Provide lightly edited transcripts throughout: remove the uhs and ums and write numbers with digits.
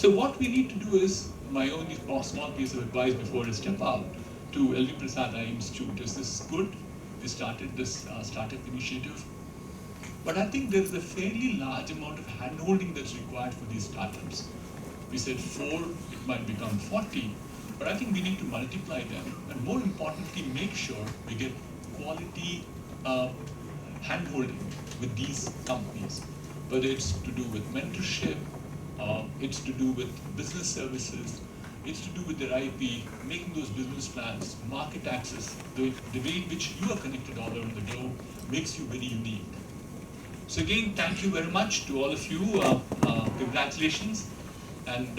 So what we need to do is, my only small piece of advice before I step out to LVPEI Institute is this good. We started this startup initiative. But I think there is a fairly large amount of hand-holding that's required for these startups. We said 4, it might become 40, but I think we need to multiply them, and more importantly, make sure we get quality hand-holding with these companies, whether it's to do with mentorship, it's to do with business services, it's to do with their IP, making those business plans, market access, the way in which you are connected all over the globe makes you very unique. So again, thank you very much to all of you. Congratulations. And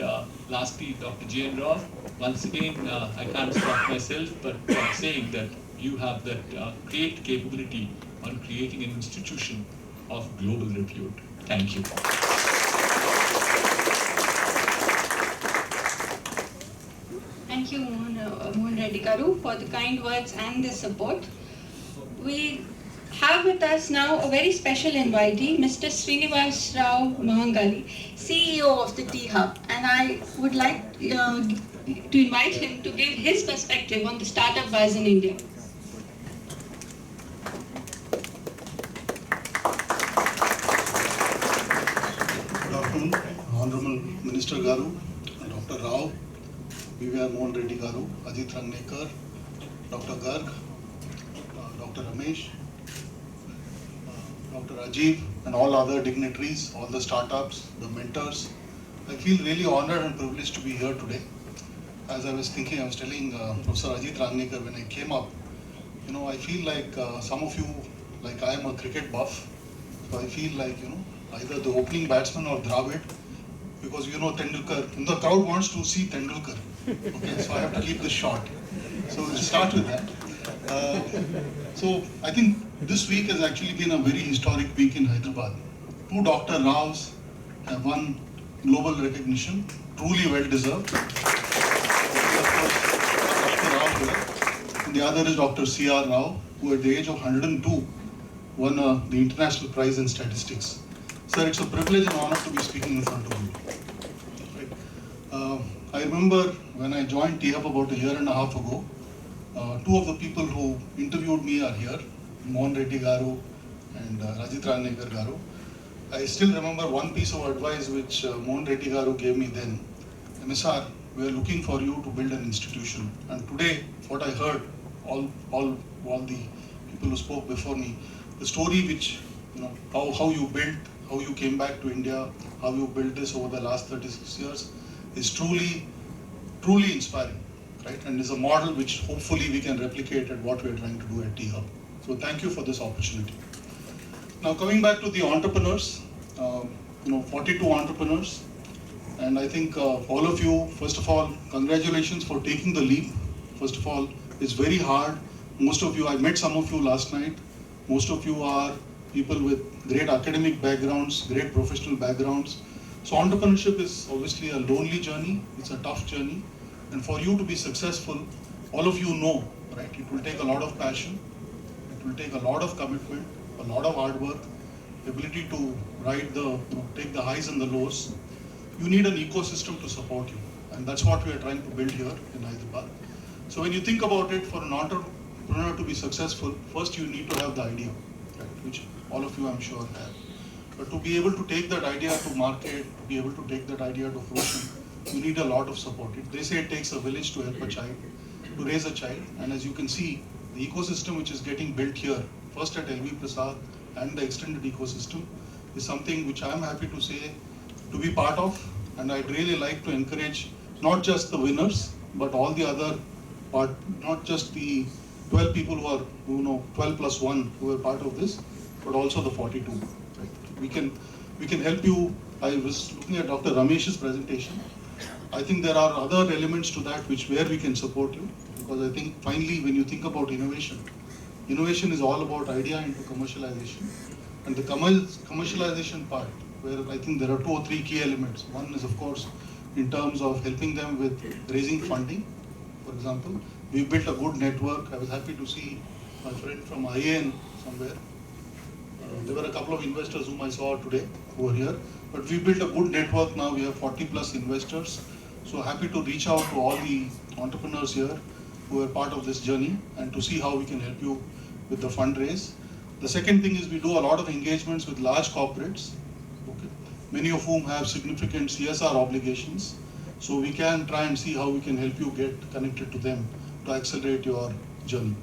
lastly, Dr. J.N. Rao, once again, I can't stop myself but saying that you have that great capability on creating an institution of global repute. Thank you. Thank you, Mohan Reddy Garu, for the kind words and the support. We have with us now a very special invitee, Mr. Srinivas Rao Mahangali, CEO of the T-Hub, and I would like to invite him to give his perspective on the startup buzz in India. Good afternoon, Honorable Minister Garu, Dr. Rao, BVR Mohan Reddy Garu, Ajit Rangnekar, Dr. Garg, Dr. Ramesh, Dr. Rajiv, and all other dignitaries, all the startups, the mentors. I feel really honored and privileged to be here today. As I was thinking, I was telling Professor Ajit Rangnekar when I came up, I feel like some of you, like I am a cricket buff, so I feel like, either the opening batsman or Dravid, because Tendulkar, and the crowd wants to see Tendulkar. Okay, so I have to keep this short. So we'll start with that. So I think this week has actually been a very historic week in Hyderabad. 2 Dr. Raos have won global recognition, truly well deserved. Dr. Rao here. And the other is Dr. C.R. Rao, who at the age of 102 won the International Prize in Statistics. Sir, it's a privilege and honor to be speaking in front of you. Right. I remember when I joined T-Hub about 1.5 years ago, 2 of the people who interviewed me are here, Mohan Reddy Garu and Ajit Rangnekar Garu. I still remember one piece of advice which Mohan Reddy Garu gave me then. MSR, we are looking for you to build an institution. And today, what I heard, all the people who spoke before me, the story which, how you built, how you came back to India, how you built this over the last 36 years, is truly inspiring. Right? And is a model which hopefully we can replicate at what we are trying to do at T-Hub. So thank you for this opportunity. Now coming back to the entrepreneurs, 42 entrepreneurs, and I think all of you, first of all, congratulations for taking the leap. First of all, it's very hard. Most of you, I met some of you last night. Most of you are people with great academic backgrounds, great professional backgrounds. So entrepreneurship is obviously a lonely journey. It's a tough journey. And for you to be successful, all of you know, right? It will take a lot of passion. It will take a lot of commitment, a lot of hard work, ability to take the highs and the lows. You need an ecosystem to support you. And that's what we are trying to build here in Hyderabad. So when you think about it, for an entrepreneur to be successful, first you need to have the idea, right? Which all of you I'm sure have. But to be able to take that idea to market, to be able to take that idea to fruition, you need a lot of support. They say it takes a village to help a child, to raise a child. And as you can see, the ecosystem which is getting built here, first at LVPEI and the extended ecosystem, is something which I am happy to say to be part of. And I'd really like to encourage not just the winners, but all the other not just the 12 people who are, 12 plus 1 who are part of this, but also the 42. Right? We can help you. I was looking at Dr. Ramesh's presentation. I think there are other elements to that where we can support you, because I think finally when you think about innovation is all about idea into commercialization. And the commercialization part, where I think there are 2 or 3 key elements. One is, of course, in terms of helping them with raising funding. For example, we built a good network. I was happy to see my friend from IAN somewhere. There were a couple of investors whom I saw today who were here. but we built a good network now. We have 40 plus investors. So happy to reach out to all the entrepreneurs here who are part of this journey and to see how we can help you with the fundraise. The second thing is we do a lot of engagements with large corporates, okay, many of whom have significant CSR obligations. So we can try and see how we can help you get connected to them to accelerate your journey.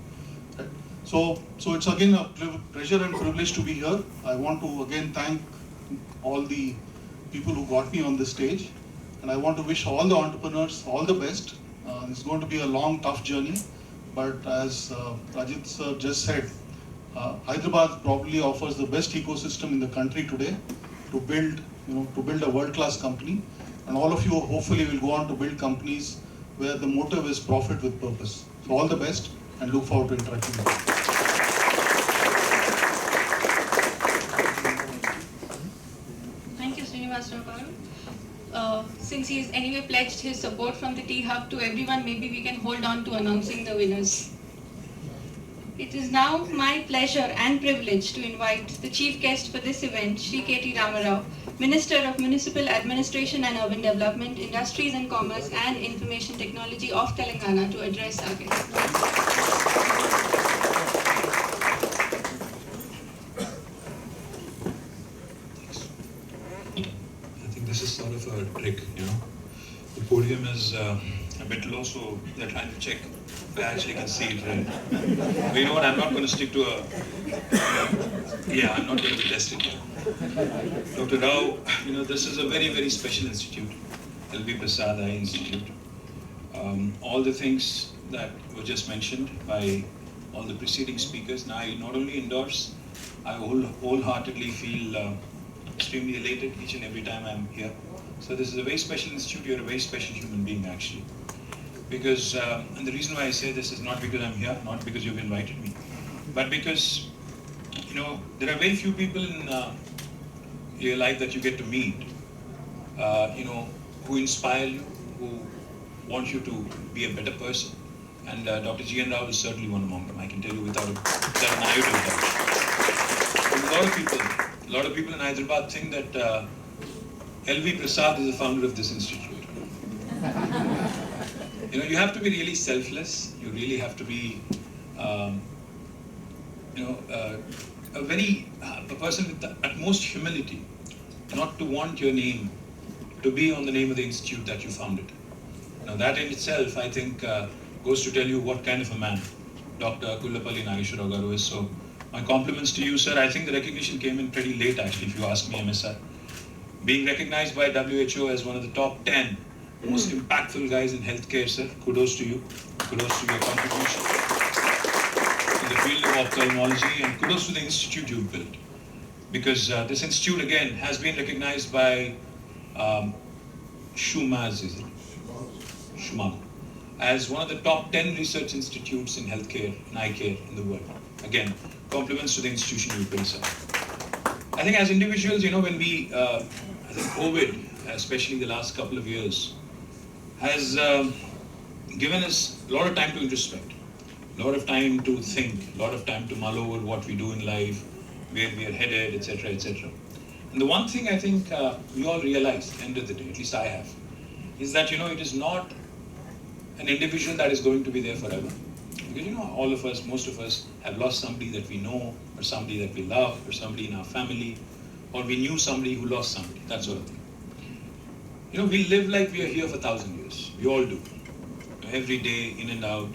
Right? So it's again a pleasure and privilege to be here. I want to again thank all the people who got me on this stage, and I want to wish all the entrepreneurs all the best. It's going to be a long, tough journey, but as Rajit sir just said, Hyderabad probably offers the best ecosystem in the country today to build, to build a world-class company, and all of you hopefully will go on to build companies where the motive is profit with purpose. So all the best, and look forward to interacting with you. Thank you, Srinivasrao Garu. Since he has anyway pledged his support from the Tea Hub to everyone, maybe we can hold on to announcing the winners. It is now my pleasure and privilege to invite the chief guest for this event, Shri K.T. Ramarao, Minister of Municipal Administration and Urban Development, Industries and Commerce and Information Technology of Telangana, to address our guests. This is sort of a trick, The podium is a bit low, so they're trying to check if I actually can see it right. But you know what, I'm not going to stick to I'm not going to test it here. Dr. Rao, this is a very, very special institute, LVPEI Institute. All the things that were just mentioned by all the preceding speakers, now I not only endorse, I wholeheartedly feel extremely elated each and every time I'm here. So this is a very special institute. You're a very special human being, actually. Because, and the reason why I say this is not because I'm here, not because you've invited me, but because, there are very few people in your life that you get to meet, who inspire you, who want you to be a better person. And Dr. G.N. Rao is certainly one among them, I can tell you without an iota of doubt. A lot of people in Hyderabad think that LV Prasad is the founder of this institute. You have to be really selfless. You really have to be, a person with the utmost humility, not to want your name to be on the name of the institute that you founded. Now that in itself, I think, goes to tell you what kind of a man Dr. Kullapalli Nageshwara Garu is. So my compliments to you, sir. I think the recognition came in pretty late, actually, if you ask me, MSR. Being recognized by WHO as one of the top 10 most impactful guys in healthcare, sir. Kudos to you. Kudos to your contribution in the field of ophthalmology, and kudos to the institute you've built. Because this institute, again, has been recognized by Shumaz, is it? Shumaz, as one of the top 10 research institutes in healthcare and eye care in the world. Again, compliments to the institution you've built, sir. I think as individuals, when we, I think COVID, especially the last couple of years, has given us a lot of time to introspect, a lot of time to think, a lot of time to mull over what we do in life, where we are headed, etc., etc. And the one thing I think we all realize at the end of the day, at least I have, is that, it is not an individual that is going to be there forever. Because, all of us, most of us have lost somebody that we know, or somebody that we love, or somebody in our family, or we knew somebody who lost somebody, that sort of thing. We live like we are here for 1,000 years. We all do. Every day, in and out,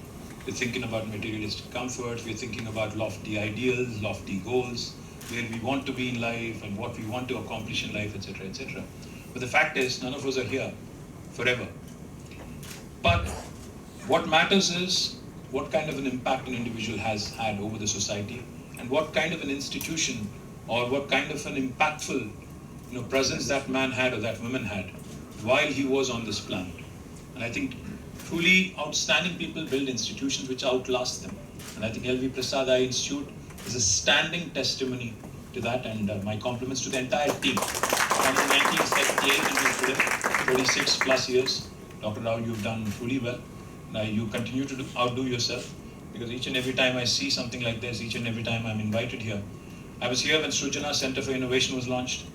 we're thinking about materialistic comforts, we're thinking about lofty ideals, lofty goals, where we want to be in life, and what we want to accomplish in life, etc., etc. But the fact is, none of us are here forever. But what matters is what kind of an impact an individual has had over the society, and what kind of an institution or what kind of an impactful presence that man had or that woman had while he was on this planet. And I think truly outstanding people build institutions which outlast them. And I think LVPEI Institute is a standing testimony to that, and my compliments to the entire team. From 1978 until today, 36 plus years, Dr. Rao, you've done truly well. You continue to outdo yourself, because each and every time I see something like this, each and every time I'm invited here. I was here when Srujana Center for Innovation was launched.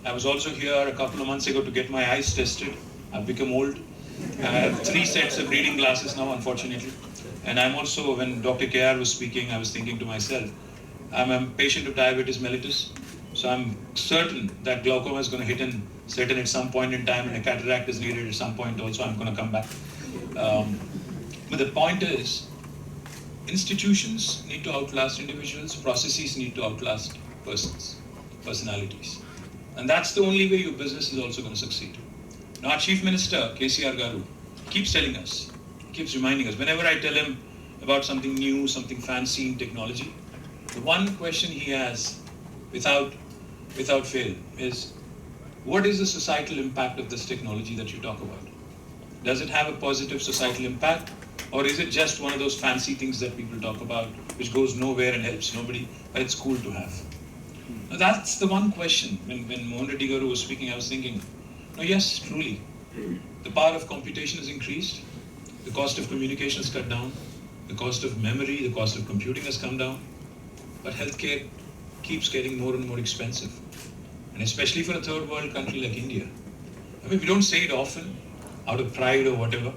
I was also here a couple of months ago to get my eyes tested. I've become old. I have 3 sets of reading glasses now, unfortunately. And I'm also, when Dr. KTR was speaking, I was thinking to myself, I'm a patient of diabetes mellitus, so I'm certain that glaucoma is going to hit in certain at some point in time, and a cataract is needed at some point also. I'm going to come back. But the point is, institutions need to outlast individuals, processes need to outlast persons, personalities. And that's the only way your business is also going to succeed. Now, our Chief Minister, KTR Garu, keeps telling us, keeps reminding us, whenever I tell him about something new, something fancy in technology, the one question he has, without fail, is, what is the societal impact of this technology that you talk about? Does it have a positive societal impact? Or is it just one of those fancy things that people talk about, which goes nowhere and helps nobody, but it's cool to have? Now, that's the one question. When Mohan Reddy Garu was speaking, I was thinking, no, yes, truly, the power of computation has increased, the cost of communication has cut down, the cost of memory, the cost of computing has come down, but healthcare keeps getting more and more expensive. And especially for a third world country like India. I mean, we don't say it often, out of pride or whatever,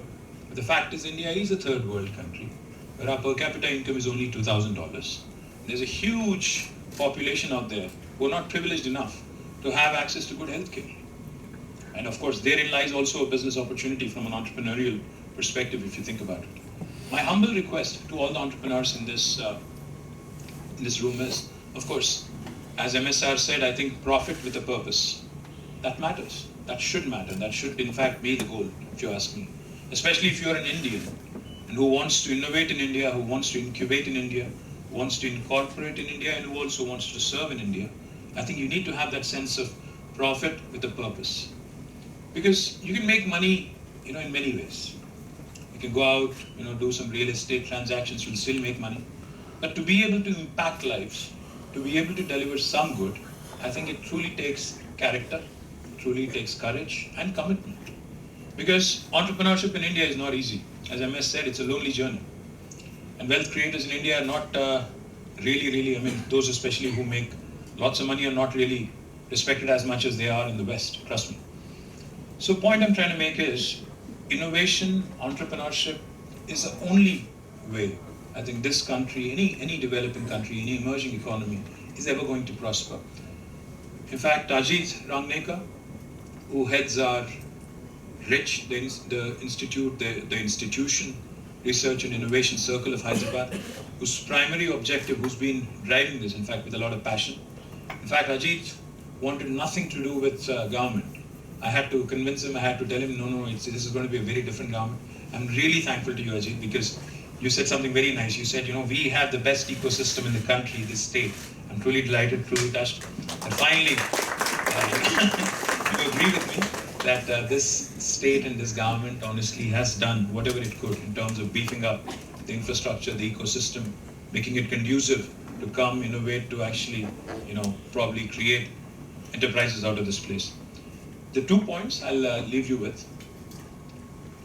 but the fact is India is a third world country, where our per capita income is only $2,000. There's a huge population out there who are not privileged enough to have access to good healthcare. And of course, therein lies also a business opportunity from an entrepreneurial perspective, if you think about it. My humble request to all the entrepreneurs in this room is, of course, as MSR said, I think profit with a purpose. That matters. That should matter. That should, in fact, be the goal, if you ask me. Especially if you're an Indian and who wants to innovate in India, who wants to incubate in India, who wants to incorporate in India, and who also wants to serve in India. I think you need to have that sense of profit with a purpose. Because you can make money, in many ways. You can go out, do some real estate transactions, you'll still make money. But to be able to impact lives, to be able to deliver some good, I think it truly takes character, truly takes courage and commitment. Because entrepreneurship in India is not easy. As MS said, it's a lonely journey. And wealth creators in India are not really, those especially who make lots of money are not really respected as much as they are in the West, trust me. So the point I'm trying to make is, innovation, entrepreneurship is the only way I think this country, any developing country, any emerging economy is ever going to prosper. In fact, Ajit Rangnekar, who heads our RICH, the institution, Research and Innovation Circle of Hyderabad, whose primary objective, who's been driving this, in fact, with a lot of passion. In fact, Ajit wanted nothing to do with government. I had to convince him, I had to tell him, no, this is going to be a very different government. I'm really thankful to you, Ajit, because you said something very nice. You said, we have the best ecosystem in the country, this state. I'm truly delighted, truly touched. And finally, you agree with me that this state and this government honestly has done whatever it could in terms of beefing up the infrastructure, the ecosystem, making it conducive to come, innovate, to actually, probably create enterprises out of this place. The 2 points I'll leave you with.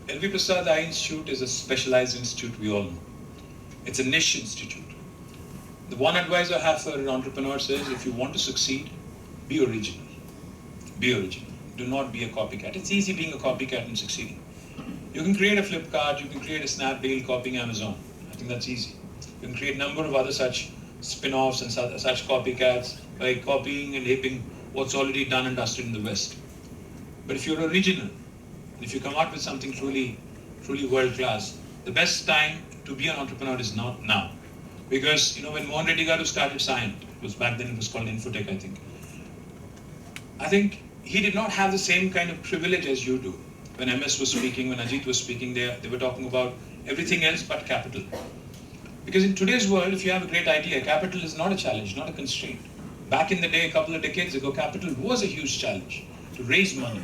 LVPEI Institute is a specialized institute, we all know. It's a niche institute. The one advice I have for entrepreneurs is, if you want to succeed, be original. Be original. Do not be a copycat. It's easy being a copycat and succeeding. You can create a Flipkart, you can create a Snapdeal copying Amazon. I think that's easy. You can create a number of other such spin-offs and such copycats by copying and aping what's already done and dusted in the West. But if you're original, if you come out with something truly world-class, the best time to be an entrepreneur is not now. Because, when Mohan Reddy Garu started Cyient, back then it was called Infotech, I think he did not have the same kind of privilege as you do. When MS was speaking, when Ajit was speaking, they were talking about everything else but capital. Because in today's world, if you have a great idea, capital is not a challenge, not a constraint. Back in the day, a couple of decades ago, capital was a huge challenge. To raise money,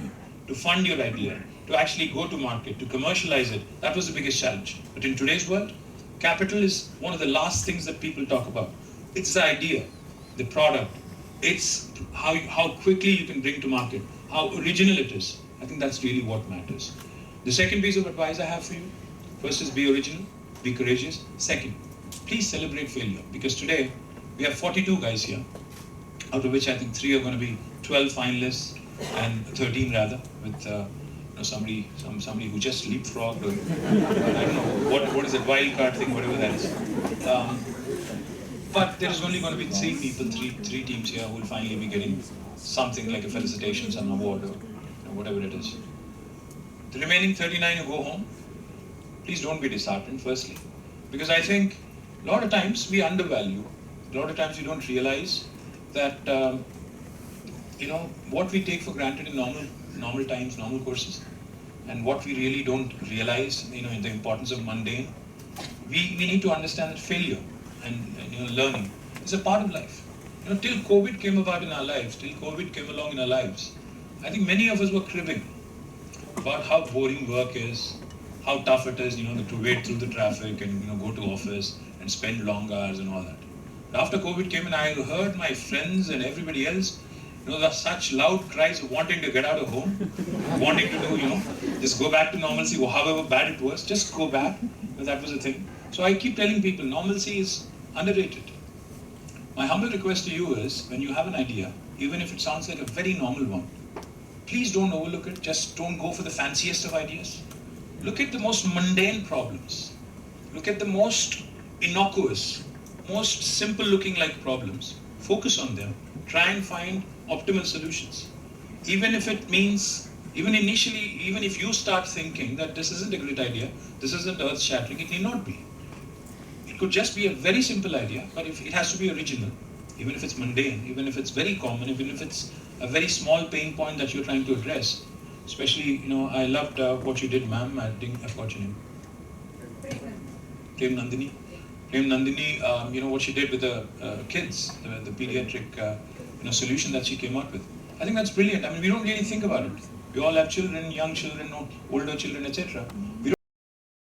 to fund your idea, to actually go to market, to commercialize it, that was the biggest challenge. But in today's world, capital is one of the last things that people talk about. It's the idea, the product, it's how quickly you can bring to market, how original it is. I think that's really what matters. The second piece of advice I have for you, first is be original, be courageous. Second, please celebrate failure, because today we have 42 guys here. out of which I think 3 are going to be 12 finalists and 13 rather, with somebody who just leapfrogged, or I don't know what is that wild card thing, whatever that is. But there is only going to be 3 people, three teams here who will finally be getting something like a felicitation, some award, or whatever it is. The remaining 39 who go home, please don't be disheartened, firstly, because I think a lot of times we undervalue, a lot of times we don't realize that what we take for granted in normal times, normal courses, and what we really don't realize, in the importance of mundane. We need to understand that failure and learning is a part of life. Till COVID came about in our lives, till COVID came along in our lives, I think many of us were cribbing about how boring work is, how tough it is, to wait through the traffic and go to office and spend long hours and all that. But after COVID came in, I heard my friends and everybody else, there such loud cries of wanting to get out of home, wanting to do, just go back to normalcy, or however bad it was, just go back. That was the thing. So I keep telling people, normalcy is underrated. My humble request to you is, when you have an idea, even if it sounds like a very normal one, please don't overlook it. Just don't go for the fanciest of ideas. Look at the most mundane problems. Look at the most innocuous, most simple looking like problems. Focus on them. Try and find optimal solutions. Even if it means, even if you start thinking that this isn't a great idea, this isn't earth shattering, it need not be. It could just be a very simple idea, but it has to be original. Even if it's mundane, even if it's very common, even if it's a very small pain point that you're trying to address. Especially, I loved what you did, ma'am. I forgot your name. Prem Nandini. Prem Nandini, what she did with the kids, the pediatric solution that she came out with. I think that's brilliant. I mean, we don't really think about it. We all have children, young children, older children, etc.